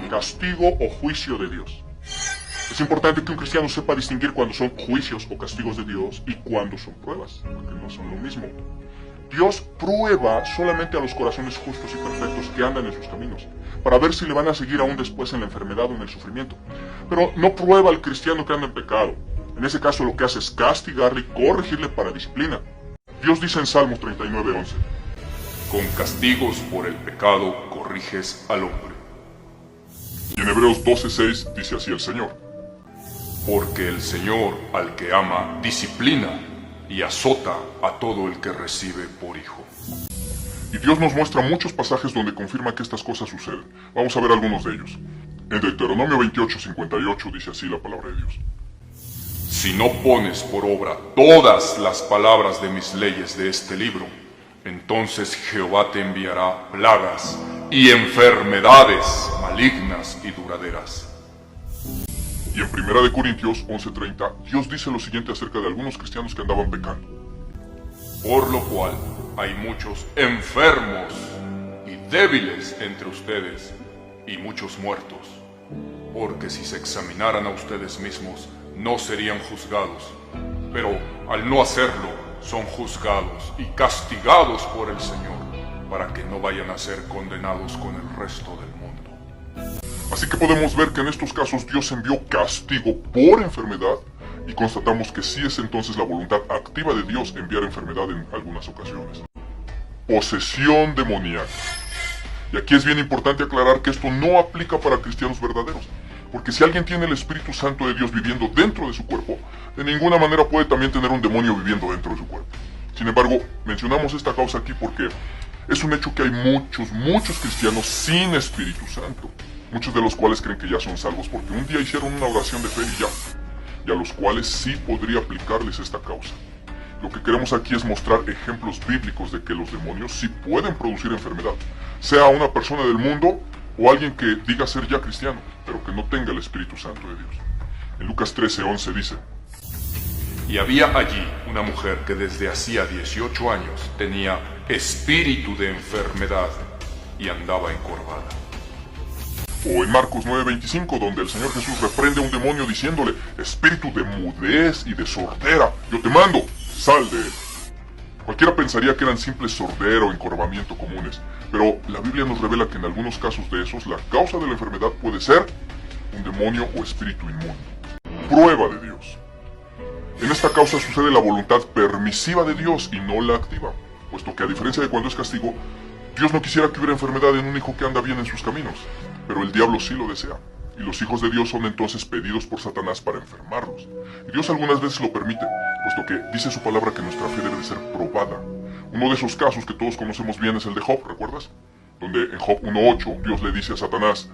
castigo o juicio de Dios. Es importante que un cristiano sepa distinguir cuando son juicios o castigos de Dios y cuando son pruebas, porque no son lo mismo. Dios prueba solamente a los corazones justos y perfectos que andan en sus caminos, para ver si le van a seguir aún después en la enfermedad o en el sufrimiento. Pero no prueba al cristiano que anda en pecado. En ese caso lo que hace es castigarle y corregirle para disciplina. Dios dice en Salmo 39:11: Con castigos por el pecado corriges al hombre. Y en Hebreos 12:6 dice así el Señor: Porque el Señor al que ama disciplina y azota a todo el que recibe por hijo. Y Dios nos muestra muchos pasajes donde confirma que estas cosas suceden. Vamos a ver algunos de ellos. En Deuteronomio 28:58 dice así la palabra de Dios: Si no pones por obra todas las palabras de mis leyes de este libro, entonces Jehová te enviará plagas y enfermedades malignas y duraderas. Y en 1 Corintios 11:30, Dios dice lo siguiente acerca de algunos cristianos que andaban pecando: Por lo cual hay muchos enfermos y débiles entre ustedes y muchos muertos, porque si se examinaran a ustedes mismos, no serían juzgados, pero al no hacerlo, son juzgados y castigados por el Señor, para que no vayan a ser condenados con el resto del mundo. Así que podemos ver que en estos casos Dios envió castigo por enfermedad, y constatamos que sí es entonces la voluntad activa de Dios enviar enfermedad en algunas ocasiones. Posesión demoníaca. Y aquí es bien importante aclarar que esto no aplica para cristianos verdaderos, porque si alguien tiene el Espíritu Santo de Dios viviendo dentro de su cuerpo, de ninguna manera puede también tener un demonio viviendo dentro de su cuerpo. Sin embargo, mencionamos esta causa aquí porque es un hecho que hay muchos cristianos sin Espíritu Santo, muchos de los cuales creen que ya son salvos porque un día hicieron una oración de fe y ya, y a los cuales sí podría aplicarles esta causa. Lo que queremos aquí es mostrar ejemplos bíblicos de que los demonios sí pueden producir enfermedad, sea una persona del mundo o alguien que diga ser ya cristiano, pero que no tenga el Espíritu Santo de Dios. En Lucas 13:11 dice: Y había allí una mujer que desde hacía 18 años tenía espíritu de enfermedad y andaba encorvada. O en Marcos 9:25, donde el Señor Jesús reprende a un demonio diciéndole: espíritu de mudez y de sordera, yo te mando, sal de él. Cualquiera pensaría que eran simples sordera o encorvamiento comunes, pero la Biblia nos revela que en algunos casos de esos la causa de la enfermedad puede ser un demonio o espíritu inmundo. Prueba de Dios. En esta causa sucede la voluntad permisiva de Dios y no la activa, puesto que a diferencia de cuando es castigo, Dios no quisiera que hubiera enfermedad en un hijo que anda bien en sus caminos, pero el diablo sí lo desea, y los hijos de Dios son entonces pedidos por Satanás para enfermarlos. Y Dios algunas veces lo permite, puesto que dice su palabra que nuestra fe debe de ser probada. Uno de esos casos que todos conocemos bien es el de Job, ¿recuerdas? Donde en Job 1:8 Dios le dice a Satanás: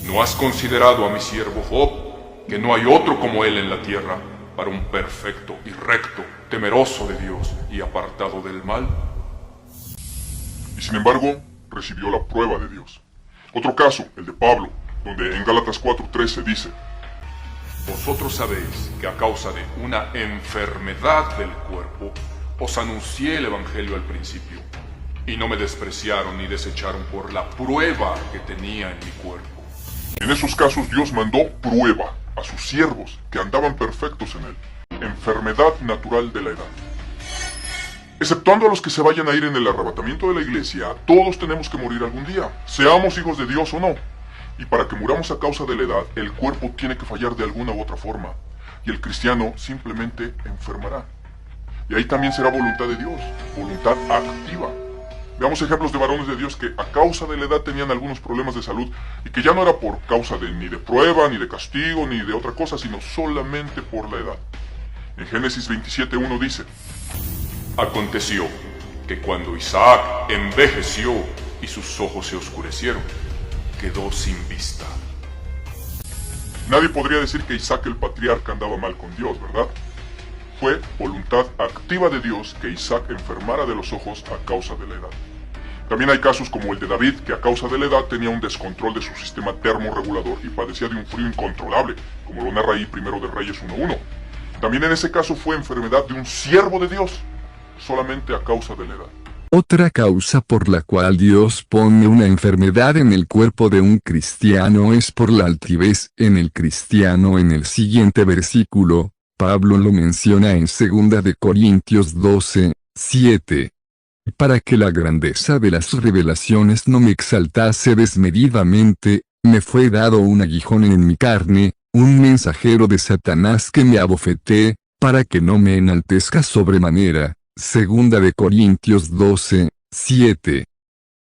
¿No has considerado a mi siervo Job, que no hay otro como él en la tierra, para un perfecto y recto, temeroso de Dios y apartado del mal? Y sin embargo, recibió la prueba de Dios. Otro caso, el de Pablo, donde en Gálatas 4:13 dice: Vosotros sabéis que a causa de una enfermedad del cuerpo os anuncié el Evangelio al principio, y no me despreciaron ni desecharon por la prueba que tenía en mi cuerpo. En esos casos Dios mandó prueba a sus siervos que andaban perfectos en él. Enfermedad natural de la edad. Exceptuando a los que se vayan a ir en el arrebatamiento de la iglesia, todos tenemos que morir algún día, seamos hijos de Dios o no. Y para que muramos a causa de la edad, el cuerpo tiene que fallar de alguna u otra forma, y el cristiano simplemente enfermará. Y ahí también será voluntad de Dios, voluntad activa. Veamos ejemplos de varones de Dios que a causa de la edad tenían algunos problemas de salud, y que ya no era por causa ni de prueba, ni de castigo, ni de otra cosa, sino solamente por la edad. En Génesis 27:1 dice: Aconteció que cuando Isaac envejeció y sus ojos se oscurecieron, quedó sin vista. Nadie podría decir que Isaac el patriarca andaba mal con Dios, ¿verdad? Fue voluntad activa de Dios que Isaac enfermara de los ojos a causa de la edad. También hay casos como el de David, que a causa de la edad tenía un descontrol de su sistema termorregulador y padecía de un frío incontrolable, como lo narra ahí Primero de Reyes 1:1. También en ese caso fue enfermedad de un siervo de Dios, solamente a causa de la edad. Otra causa por la cual Dios pone una enfermedad en el cuerpo de un cristiano es por la altivez en el cristiano. En el siguiente versículo, Pablo lo menciona en 2 de Corintios 12, 7. Para que la grandeza de las revelaciones no me exaltase desmedidamente, me fue dado un aguijón en mi carne, un mensajero de Satanás que me abofeté, para que no me enaltezca sobremanera. 2 de Corintios 12, 7.